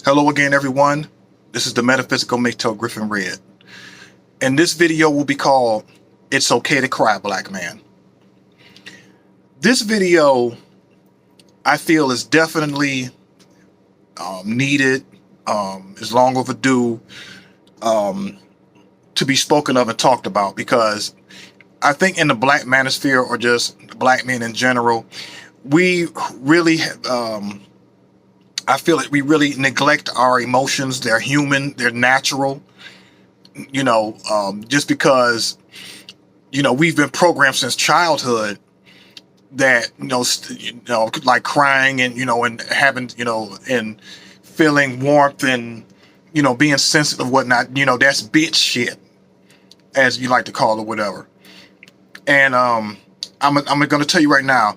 Hello again, everyone. This is the Metaphysical Mikto Griffin Red. And this video will be called It's Okay to Cry, Black Man. This video, I feel, is definitely needed, is long overdue to be spoken of and talked about, because I think in the black manosphere, or just black men in general, we really I feel like we really neglect our emotions. They're human, they're natural, just because, we've been programmed since childhood that, like crying and, and having, and feeling warmth and, being sensitive, whatnot, that's bitch shit, as you like to call it, whatever. And I'm going to tell you right now,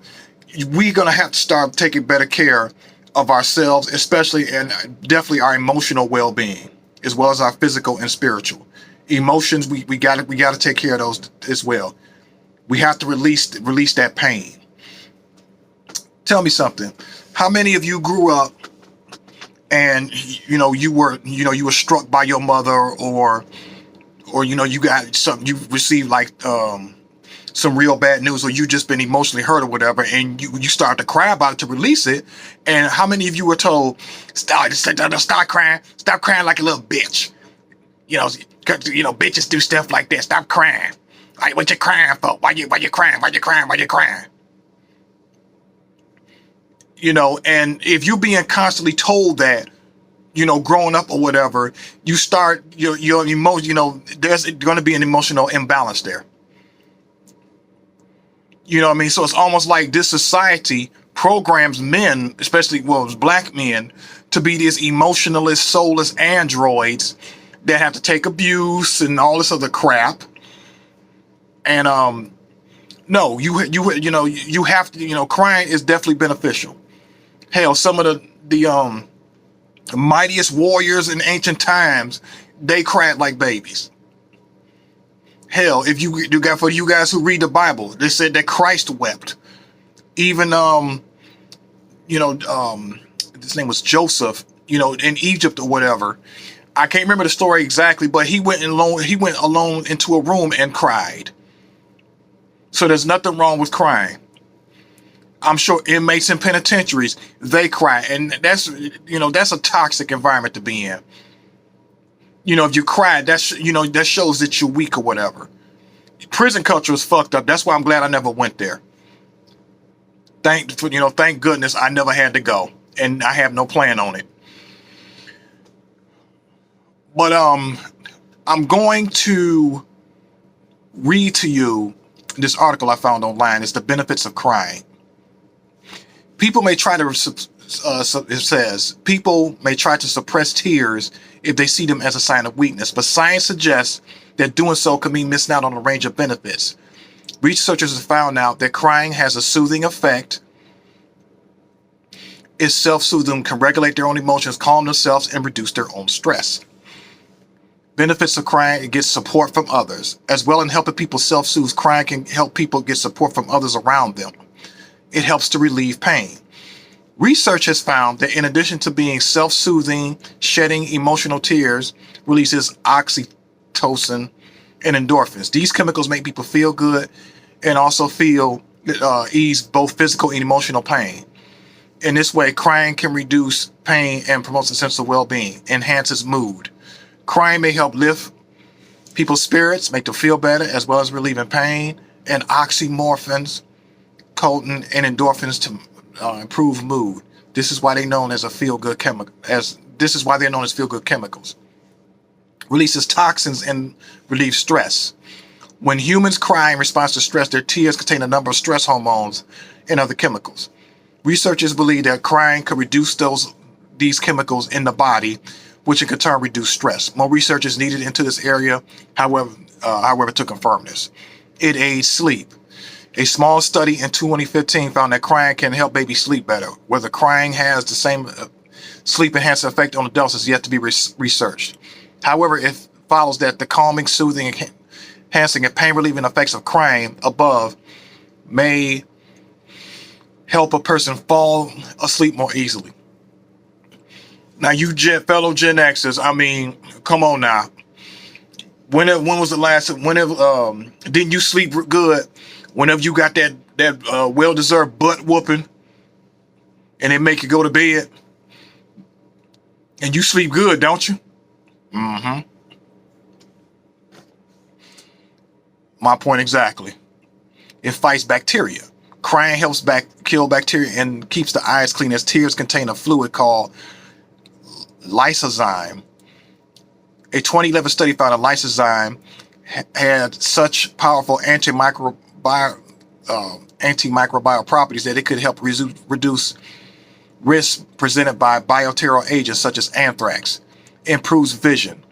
we're going to have to start taking better care of ourselves, especially and definitely our emotional well-being, as well as our physical and spiritual emotions. We got to take care of those as well. We have to release that pain. Tell me something. How many of you grew up and you were struck by your mother, or you got something, you received like some real bad news, or you just been emotionally hurt or whatever, and you start to cry about it to release it? And how many of you were told, stop crying like a little bitch? Bitches do stuff like that. Stop crying. Like, what you crying for? Why you crying? Why you crying? And if you're being constantly told that, growing up or whatever, you start your emotion. There's going to be an emotional imbalance there. You know what I mean? So it's almost like this society programs men, especially, black men, to be these emotionless, soulless androids that have to take abuse and all this other crap. And no, you have to, crying is definitely beneficial. Hell, some of the mightiest warriors in ancient times, they cried like babies. Hell, if you got, for you guys who read the Bible, they said that Christ wept. Even his name was Joseph, in Egypt or whatever. I can't remember the story exactly, but he went alone into a room and cried. So there's nothing wrong with crying. I'm sure inmates in penitentiaries, they cry, and that's a toxic environment to be in. If you cry, that shows that you're weak or whatever. Prison culture is fucked up. That's why I'm glad I never went there. Thank goodness I never had to go, and I have no plan on it. But I'm going to read to you this article I found online. It's the benefits of crying. People may try to it says people may try to suppress tears if they see them as a sign of weakness, but science suggests that doing so could mean missing out on a range of benefits. Researchers have found out that crying has a soothing effect. It's self-soothing, can regulate their own emotions, calm themselves, and reduce their own stress. Benefits of crying: it gets support from others. As well in helping people self-soothe, crying can help people get support from others around them. It helps to relieve pain. Research has found that in addition to being self-soothing, shedding emotional tears releases oxytocin and endorphins. These chemicals make people feel good and also ease both physical and emotional pain. In this way, crying can reduce pain and promotes a sense of well-being, enhances mood. Crying may help lift people's spirits, make them feel better, as well as relieving pain, and oxymorphins, coating, and endorphins to improve mood. This is why they're known as feel-good chemicals. Releases toxins and relieves stress. When humans cry in response to stress, their tears contain a number of stress hormones and other chemicals. Researchers believe that crying could reduce these chemicals in the body, which in turn reduce stress. More research is needed into this area, however, to confirm this. It aids sleep. A small study in 2015 found that crying can help babies sleep better. Whether crying has the same sleep-enhancing effect on adults is yet to be researched. However, it follows that the calming, soothing, enhancing, and pain-relieving effects of crying above may help a person fall asleep more easily. Now, you fellow Gen Xers, I mean, come on now. When was the last? Whenever didn't you sleep good? Whenever you got that well deserved butt whooping, and they make you go to bed, and you sleep good, don't you? Mm-hmm. My point exactly. It fights bacteria. Crying helps kill bacteria and keeps the eyes clean, as tears contain a fluid called lysozyme. A 2011 study found a lysozyme had such powerful antimicrobial properties that it could help reduce risks presented by bacterial agents such as anthrax, improves vision.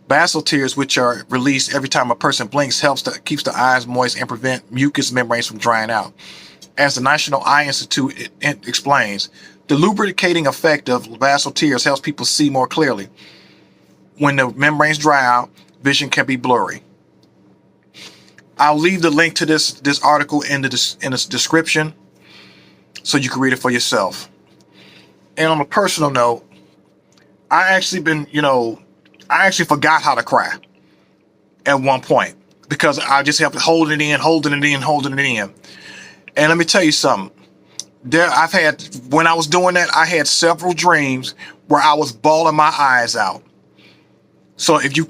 Basal tears, which are released every time a person blinks, keeps the eyes moist and prevent mucous membranes from drying out. As the National Eye Institute explains, the lubricating effect of basal tears helps people see more clearly. When the membranes dry out, vision can be blurry. I'll leave the link to this article in the description so you can read it for yourself. And on a personal note, I actually forgot how to cry at one point because I just have to hold it in. And let me tell you something. When I was doing that, I had several dreams where I was bawling my eyes out. So if you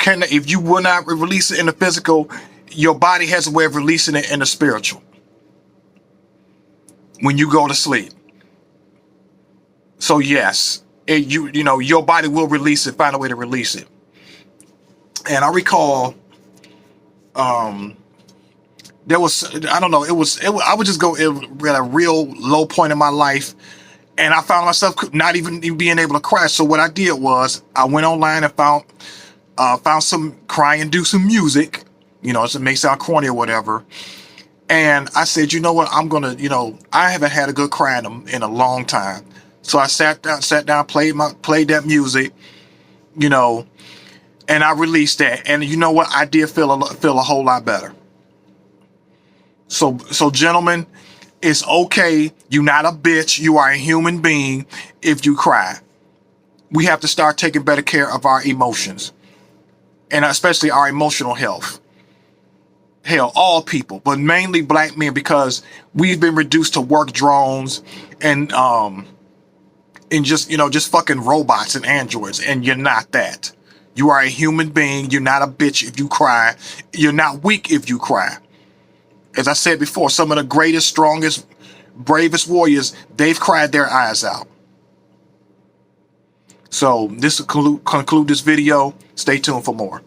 will not release it in the physical, your body has a way of releasing it in the spiritual when you go to sleep. So yes, your body will release it, find a way to release it. And I recall, there was, I don't know, I would just go at a real low point in my life, and I found myself not even being able to cry. So what I did was I went online and found some cry-inducing music. It may sound corny or whatever. And I said, you know what, I'm gonna, I haven't had a good cry in a long time. So I sat down, played that music, and I released that. And you know what, I did feel a whole lot better. So gentlemen, it's okay. You're not a bitch. You are a human being if you cry. We have to start taking better care of our emotions, and especially our emotional health. Hell, all people, but mainly black men, because we've been reduced to work drones and just fucking robots and androids, and you're not that. You are a human being. You're not a bitch if you cry. You're not weak if you cry. As I said before, some of the greatest, strongest, bravest warriors, they've cried their eyes out. So this will conclude this video. Stay tuned for more.